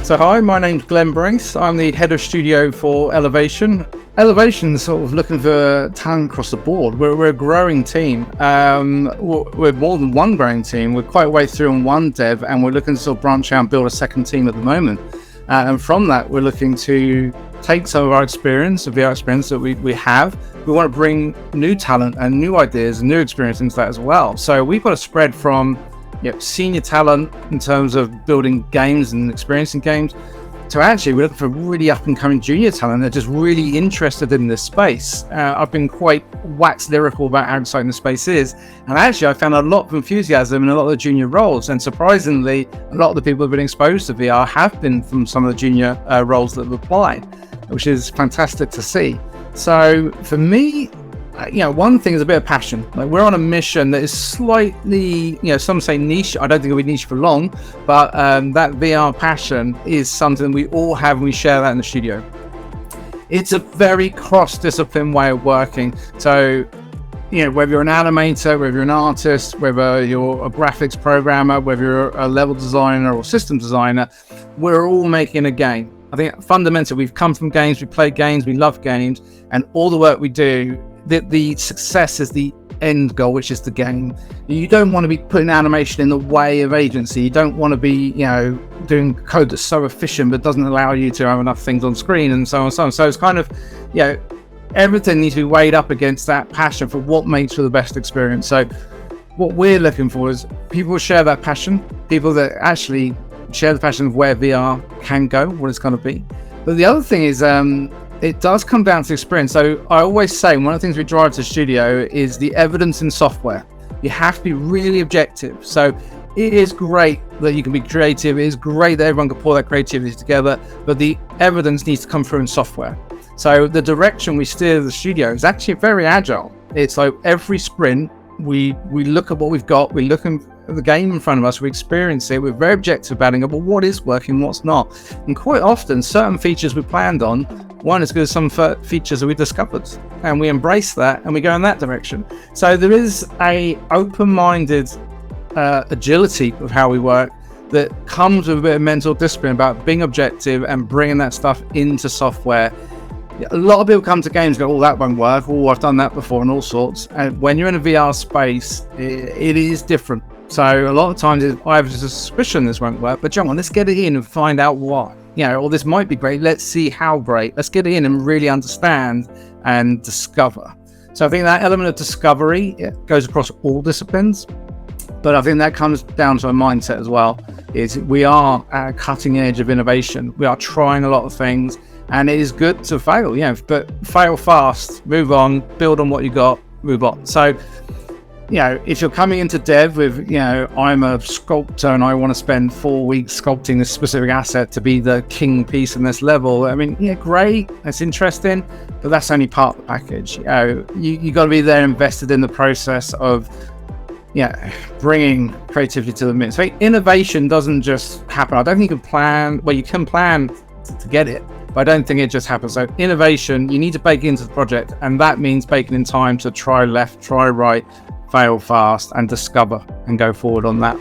So hi, my name's Glenn Brace. I'm the head of studio for Elevation. Elevation's sort of looking for talent across the board. We're a growing team. We're more than one growing team. We're quite a way through on one dev, and we're looking to sort of branch out and build a second team at the moment. And from that, we're looking to take some of our experience, the VR experience that we have. We want to bring new talent and new ideas and new experience into that as well. So we've got a spread from senior talent in terms of building games and experiencing games, to actually we're looking for really up and coming junior talent that are just really interested in this space. I've been quite wax lyrical about how exciting the space is, and actually I found a lot of enthusiasm in a lot of the junior roles, and surprisingly a lot of the people who've been exposed to VR have been from some of the junior roles that have applied, which is fantastic to see. So for me, one thing is a bit of passion. Like, we're on a mission that is slightly, some say niche. I don't think it'll be niche for long, but that VR passion is something we all have, and we share that in the studio. It's a very cross-discipline way of working. So, whether you're an animator, whether you're an artist, whether you're a graphics programmer, whether you're a level designer or system designer, we're all making a game. I think fundamentally we've come from games, we play games, we love games, and all the work we do, the success is the end goal, which is the game. You don't want to be putting animation in the way of agency. You don't want to be, doing code that's so efficient but doesn't allow you to have enough things on screen, and so on and so on. So it's kind of, everything needs to be weighed up against that passion for what makes for the best experience. So what we're looking for is people who share that passion, people that actually share the passion of where VR can go, what it's going to be. But the other thing is, it does come down to experience. So I always say one of the things we drive to the studio is the evidence in software. You have to be really objective. So it is great that you can be creative. It is great that everyone can pull that creativity together, but the evidence needs to come through in software. So the direction we steer the studio is actually very agile. It's like every sprint, we look at what we've got, we look at the game in front of us, we experience it, we're very objective about it, but what is working, what's not. And quite often, certain features we planned on weren't as good as some features that we discovered, and we embrace that and we go in that direction. So there is a open-minded agility of how we work that comes with a bit of mental discipline about being objective and bringing that stuff into software. A lot of people come to games and go, that won't work, I've done that before, and all sorts. And when you're in a VR space, it is different. So a lot of times I have a suspicion this won't work, but John, let's get it in and find out why. Or this might be great, let's see how great. Let's get it in and really understand and discover. So I think that element of discovery goes across all disciplines, but I think that comes down to a mindset as well. Is we are at a cutting edge of innovation. We are trying a lot of things, and it is good to fail, but fail fast, move on, build on what you got, move on. So, if you're coming into dev with, I'm a sculptor and I want to spend 4 weeks sculpting this specific asset to be the king piece in this level, great, that's interesting, but that's only part of the package. You got to be there invested in the process of, bringing creativity to the mix. So innovation doesn't just happen. I don't think you can plan, you can plan to get it, but I don't think it just happens. So innovation, you need to bake into the project, and that means baking in time to try left, try right, fail fast, and discover and go forward on that.